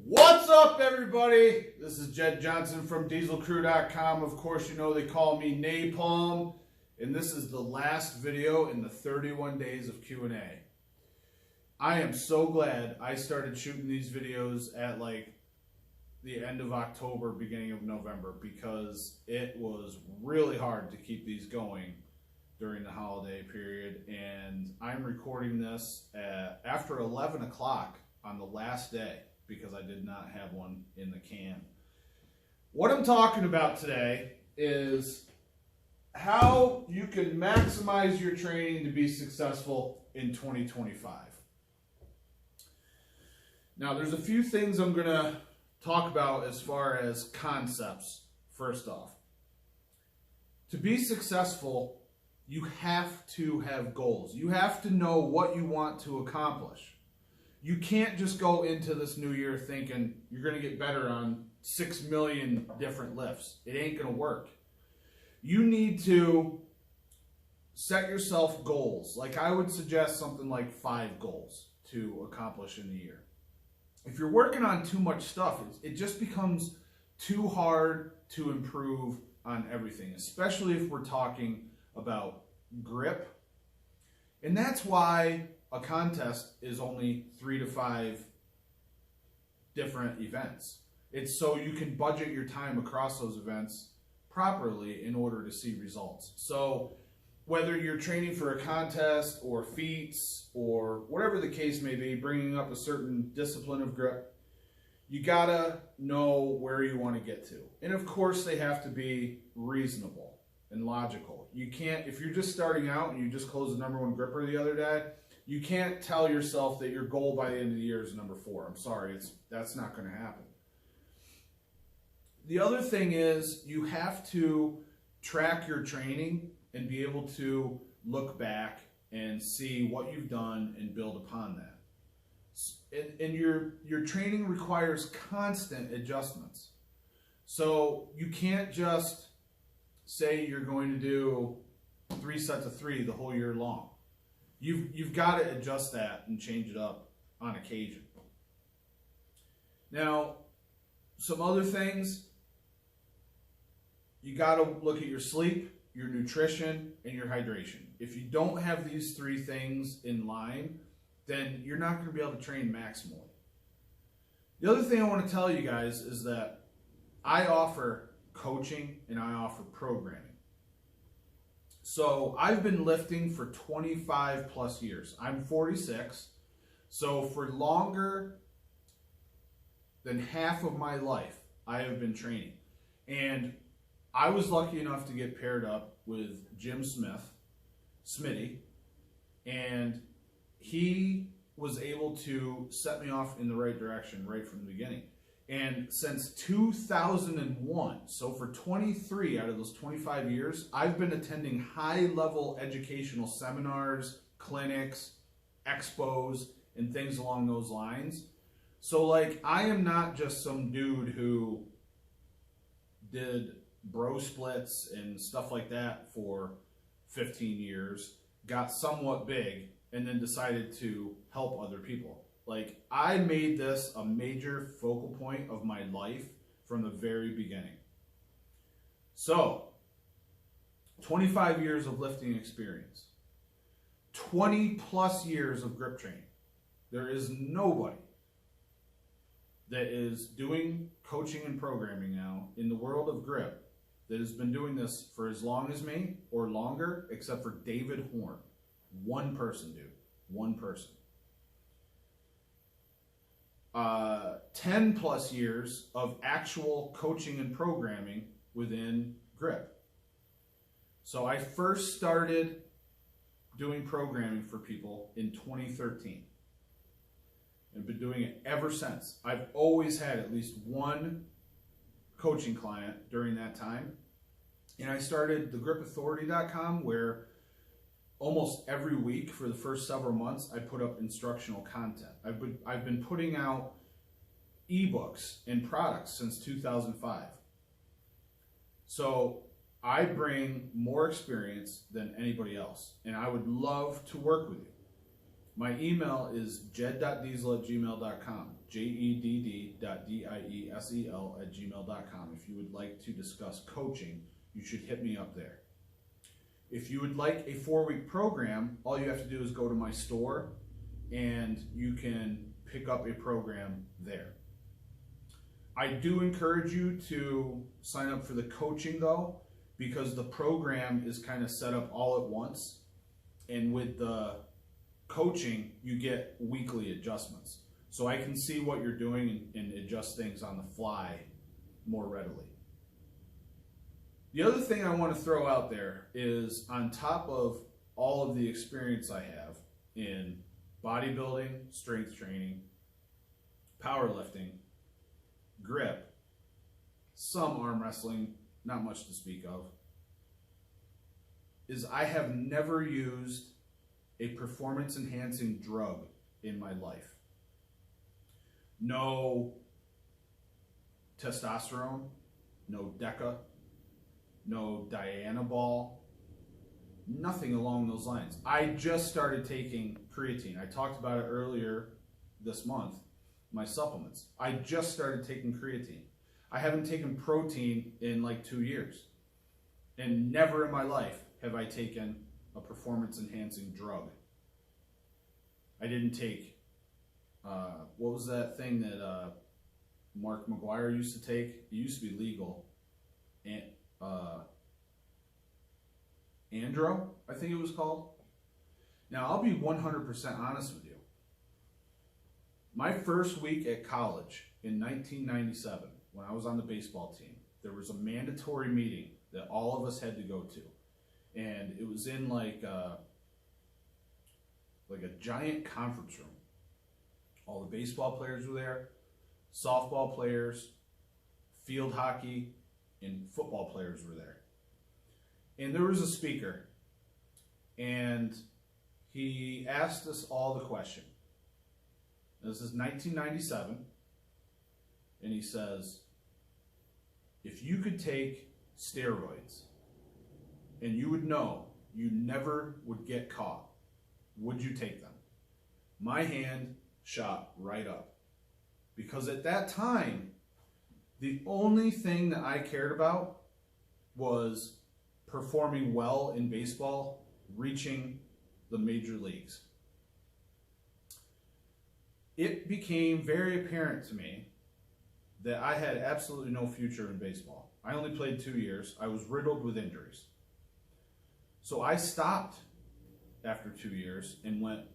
What's up, everybody? This is Jed Johnson from dieselcrew.com. Of course, you know they call me Napalm, and this is the last video in the 31 days of Q&A. I am so glad I started shooting these videos at like the end of October, beginning of November, because it was really hard to keep these going during the holiday period. And I'm recording this after 11 o'clock on the last day, because I did not have one in the can. What I'm talking about today is how you can maximize your training to be successful in 2025. Now, there's a few things I'm going to talk about as far as concepts. First off, to be successful, you have to have goals. You have to know what you want to accomplish. You can't just go into this new year thinking you're going to get better on 6 million different lifts. It ain't going to work. You need to set yourself goals. Like, I would suggest something like 5 goals to accomplish in the year. If you're working on too much stuff, it just becomes too hard to improve on everything, especially if we're talking about grip. And that's why a contest is only 3 to 5 different events. It's so you can budget your time across those events properly in order to see results. So whether you're training for a contest or feats or whatever the case may be, bringing up a certain discipline of grip, you gotta know where you want to get to. And of course, they have to be reasonable and logical. You can't, if you're just starting out and you just closed the #1 gripper the other day, you can't tell yourself that your goal by the end of the year is number 4. I'm sorry, that's not going to happen. The other thing is you have to track your training and be able to look back and see what you've done and build upon that. And your training requires constant adjustments. So you can't just say you're going to do 3 sets of 3 the whole year long. You've got to adjust that and change it up on occasion. Now, some other things, you got to look at your sleep, your nutrition, and your hydration. If you don't have these 3 things in line, then you're not going to be able to train maximally. The other thing I want to tell you guys is that I offer coaching and I offer programming. So I've been lifting for 25 plus years. I'm 46. So for longer than half of my life, I have been training. And I was lucky enough to get paired up with Jim Smith, Smitty, and he was able to set me off in the right direction right from the beginning. And since 2001, so for 23 out of those 25 years, I've been attending high-level educational seminars, clinics, expos, and things along those lines. So, like, I am not just some dude who did bro splits and stuff like that for 15 years, got somewhat big, and then decided to help other people. Like, I made this a major focal point of my life from the very beginning. So, 25 years of lifting experience, 20 plus years of grip training. There is nobody that is doing coaching and programming now in the world of grip that has been doing this for as long as me or longer, except for David Horn. One person, dude. One person. 10 plus years of actual coaching and programming within grip. So I first started doing programming for people in 2013 and been doing it ever since. I've always had at least one coaching client during that time. And I started thegripauthority.com, where almost every week for the first several months, I put up instructional content. I've been putting out ebooks and products since 2005. So I bring more experience than anybody else, and I would love to work with you. My email is jed.diesel@gmail.com, jedd.diesel@gmail.com. If you would like to discuss coaching, you should hit me up there. If you would like a 4-week program, all you have to do is go to my store and you can pick up a program there. I do encourage you to sign up for the coaching though, because the program is kind of set up all at once. And with the coaching, you get weekly adjustments. So I can see what you're doing and adjust things on the fly more readily. The other thing I want to throw out there is, on top of all of the experience I have in bodybuilding, strength training, powerlifting, grip, some arm wrestling, not much to speak of, is I have never used a performance enhancing drug in my life. No testosterone, no DECA, no Dianabol, nothing along those lines. I just started taking creatine. I talked about it earlier this month, my supplements. I just started taking creatine. I haven't taken protein in like 2 years. And never in my life have I taken a performance enhancing drug. I didn't take, what was that thing that Mark McGuire used to take? It used to be legal. And Andro, I think it was called. Now, I'll be 100% honest with you. My first week at college in 1997, when I was on the baseball team, there was a mandatory meeting that all of us had to go to. And it was in like a giant conference room. All the baseball players were there, softball players, field hockey, and football players were there. And there was a speaker, and he asked us all the question. This is 1997, and he says, if you could take steroids and you would know you never would get caught, would you take them? My hand shot right up, because at that time, the only thing that I cared about was performing well in baseball, reaching the major leagues. It became very apparent to me that I had absolutely no future in baseball. I only played 2 years. I was riddled with injuries. So I stopped after 2 years and went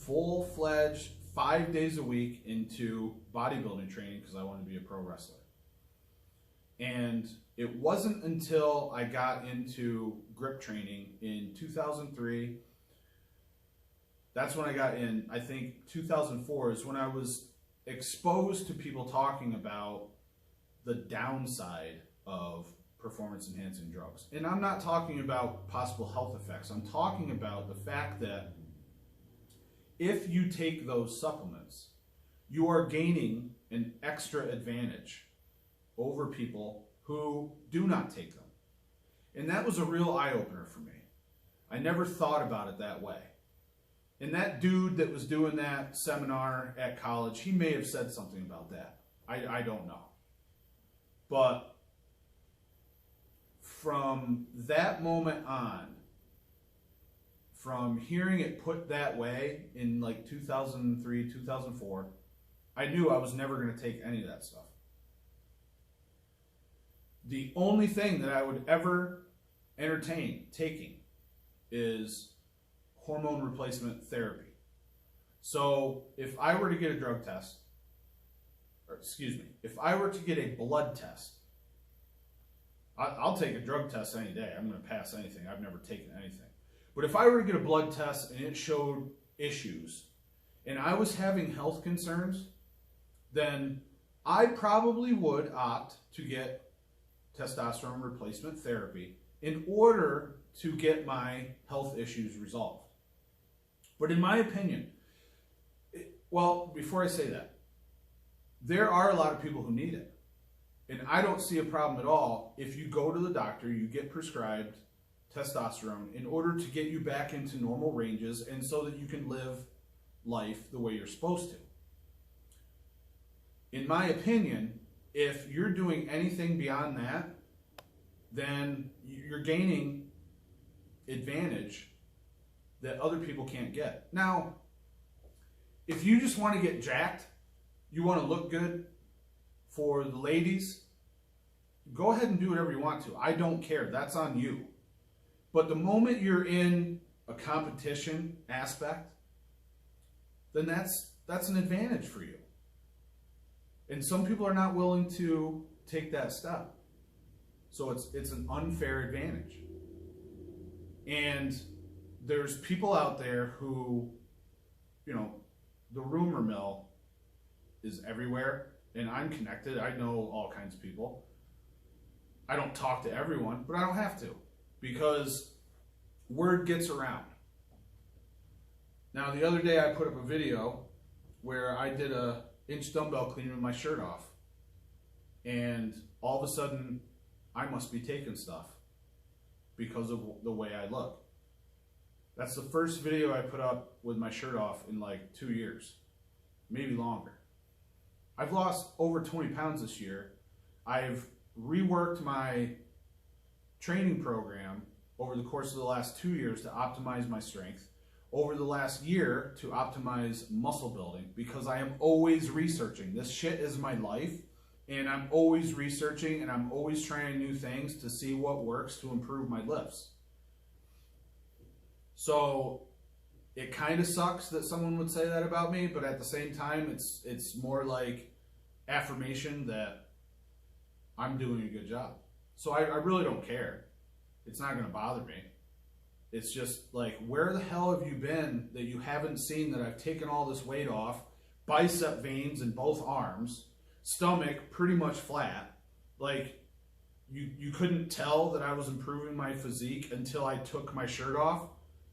full-fledged 5 days a week into bodybuilding training because I wanted to be a pro wrestler. And it wasn't until I got into grip training in 2003, that's when I got in. I think 2004 is when I was exposed to people talking about the downside of performance enhancing drugs. And I'm not talking about possible health effects. I'm talking about the fact that if you take those supplements, you are gaining an extra advantage over people who do not take them. And that was a real eye-opener for me. I never thought about it that way. And that dude that was doing that seminar at college, he may have said something about that. I don't know. But from that moment on, from hearing it put that way in like 2003, 2004, I knew I was never going to take any of that stuff. The only thing that I would ever entertain taking is hormone replacement therapy. So if I were to get a drug test, if I were to get a blood test, I'll take a drug test any day. I'm going to pass anything. I've never taken anything. But if I were to get a blood test and it showed issues, and I was having health concerns, then I probably would opt to get testosterone replacement therapy in order to get my health issues resolved. But in my opinion, well, before I say that, there are a lot of people who need it. And I don't see a problem at all if you go to the doctor, you get prescribed testosterone in order to get you back into normal ranges and so that you can live life the way you're supposed to. In my opinion, if you're doing anything beyond that, then you're gaining advantage that other people can't get. Now, if you just want to get jacked, you want to look good for the ladies, go ahead and do whatever you want to. I don't care. That's on you. But the moment you're in a competition aspect, then that's an advantage for you. And some people are not willing to take that step. So it's an unfair advantage. And there's people out there who, you know, the rumor mill is everywhere, and I'm connected. I know all kinds of people. I don't talk to everyone, but I don't have to, because word gets around. Now, the other day I put up a video where I did a inch dumbbell clean with my shirt off, and all of a sudden I must be taking stuff because of the way I look. That's the first video I put up with my shirt off in like 2 years, maybe longer. I've lost over 20 pounds this year. I've reworked my training program over the course of the last 2 years to optimize my strength, over the last year to optimize muscle building, because I am always researching. This shit is my life, and I'm always researching, and I'm always trying new things to see what works to improve my lifts. So it kind of sucks that someone would say that about me, but at the same time, it's more like affirmation that I'm doing a good job. So I really don't care. It's not going to bother me. It's just like, where the hell have you been that you haven't seen that I've taken all this weight off, bicep veins in both arms, stomach pretty much flat. Like, you couldn't tell that I was improving my physique until I took my shirt off.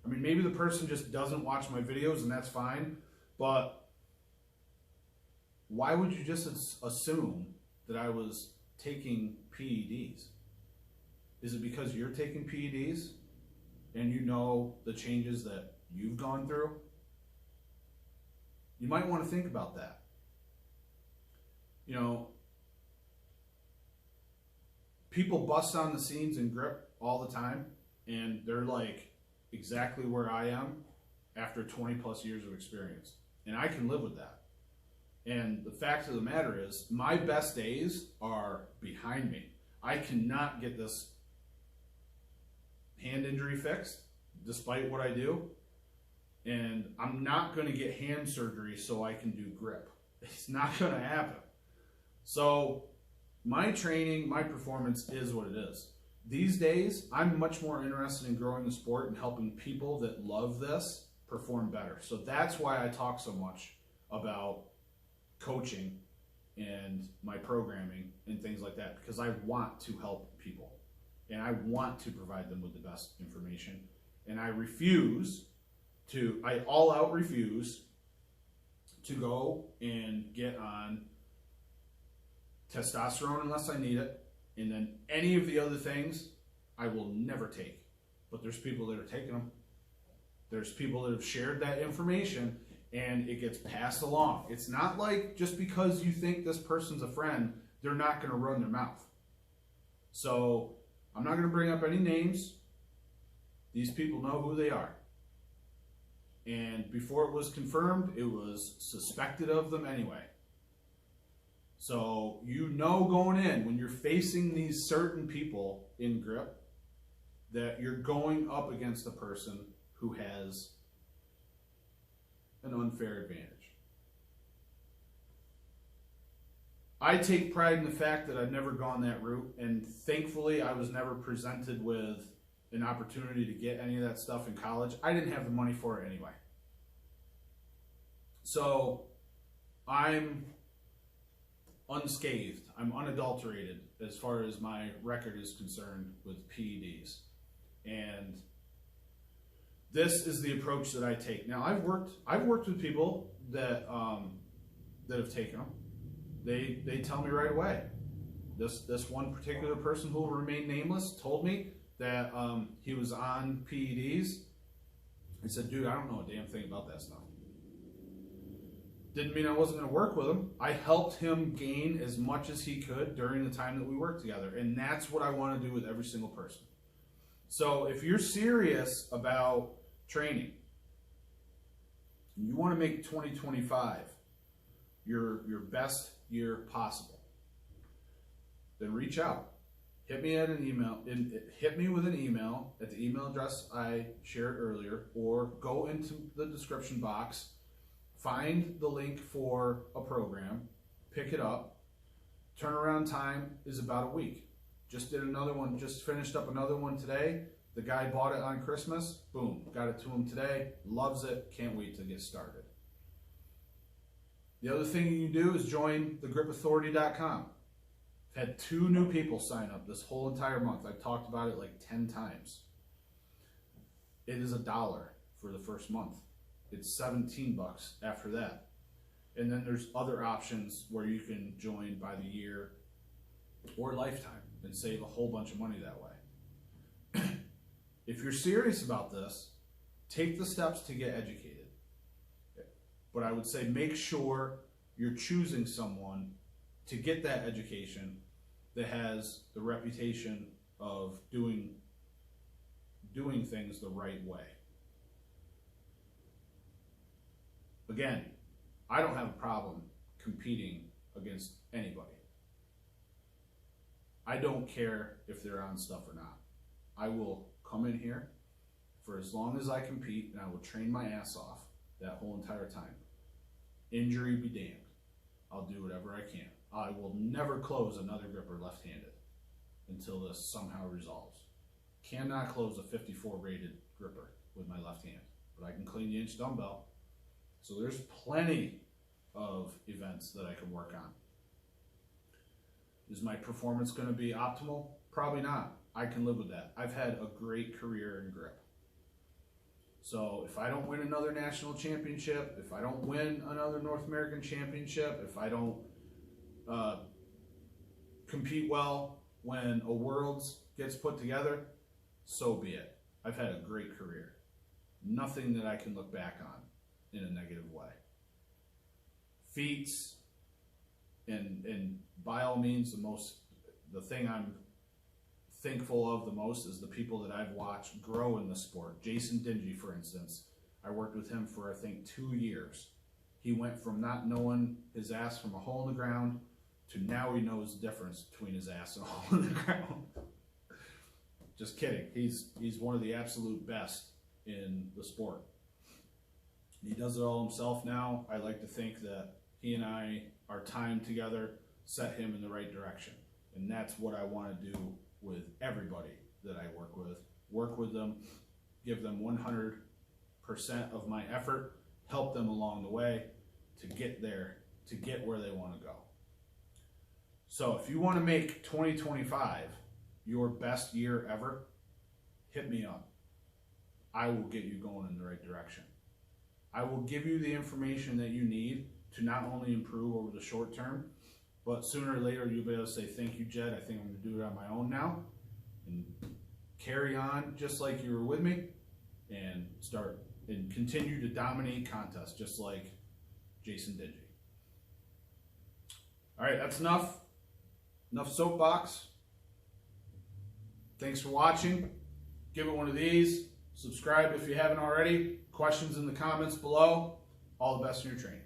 I mean, maybe the person just doesn't watch my videos, and that's fine, but why would you just assume that I was taking PEDs? Is it because you're taking PEDs and you know the changes that you've gone through? You might want to think about that. You know, people bust on the scenes in grip all the time, and they're like exactly where I am after 20 plus years of experience. And I can live with that. And the fact of the matter is, my best days are behind me. I cannot get this hand injury fixed, despite what I do. And I'm not going to get hand surgery so I can do grip. It's not going to happen. So my training, my performance is what it is. These days, I'm much more interested in growing the sport and helping people that love this perform better. So that's why I talk so much about coaching and my programming and things like that, because I want to help people and I want to provide them with the best information. And I all out refuse to go and get on testosterone unless I need it. And then any of the other things I will never take. But there's people that are taking them. There's people that have shared that information and it gets passed along. It's not like just because you think this person's a friend, they're not going to run their mouth. So I'm not going to bring up any names. These people know who they are. And before it was confirmed, it was suspected of them anyway. So you know going in, when you're facing these certain people in grip, that you're going up against a person who has an unfair advantage. I take pride in the fact that I've never gone that route, and thankfully I was never presented with an opportunity to get any of that stuff in college. I didn't have the money for it anyway. So I'm unscathed. I'm unadulterated as far as my record is concerned with PEDs. And this is the approach that I take. Now, I've worked with people that have taken them. They tell me right away. This one particular person who will remain nameless told me that he was on PEDs. I said, dude, I don't know a damn thing about that stuff. Didn't mean I wasn't going to work with him. I helped him gain as much as he could during the time that we worked together. And that's what I want to do with every single person. So if you're serious about training, you want to make 2025 your best year possible, then reach out. Hit me at an email. Hit me with an email at the email address I shared earlier, or go into the description box, find the link for a program, pick it up. Turnaround time is about a week. Just did another one, just finished up another one today. The guy bought it on Christmas. Boom, got it to him today. Loves it. Can't wait to get started. The other thing you can do is join thegripauthority.com. I've had 2 new people sign up this whole entire month. I've talked about it like 10 times. It is $1 for the first month. It's $17 after that. And then there's other options where you can join by the year or lifetime and save a whole bunch of money that way. If you're serious about this, take the steps to get educated. But I would say make sure you're choosing someone to get that education that has the reputation of doing things the right way. Again, I don't have a problem competing against anybody. I don't care if they're on stuff or not. I will come in here for as long as I compete, and I will train my ass off that whole entire time. Injury be damned. I'll do whatever I can. I will never close another gripper left-handed until this somehow resolves. Cannot close a 54 rated gripper with my left hand, but I can clean the inch dumbbell. So there's plenty of events that I can work on. Is my performance going to be optimal? Probably not. I can live with that. I've had a great career in grip. So if I don't win another national championship, if I don't win another North American championship, if I don't compete well when a Worlds gets put together, so be it. I've had a great career. Nothing that I can look back on in a negative way. Feats, and by all means, the thing I'm thankful of the most is the people that I've watched grow in the sport. Jason Dingy, for instance, I worked with him for I think 2 years. He went from not knowing his ass from a hole in the ground to now he knows the difference between his ass and a hole in the ground. Just kidding. He's one of the absolute best in the sport. He does it all himself now. I like to think that he and I, our time together, set him in the right direction. And that's what I want to do with everybody that I work with. Work with them, give them 100% of my effort, help them along the way to get there, to get where they want to go. So if you want to make 2025 your best year ever, hit me up. I will get you going in the right direction. I will give you the information that you need to not only improve over the short term, but sooner or later you'll be able to say, thank you, Jed, I think I'm going to do it on my own now, and carry on just like you were with me, and start and continue to dominate contests just like Jason Dingy. All right, that's enough. Enough soapbox. Thanks for watching. Give it one of these. Subscribe if you haven't already. Questions in the comments below. All the best in your training.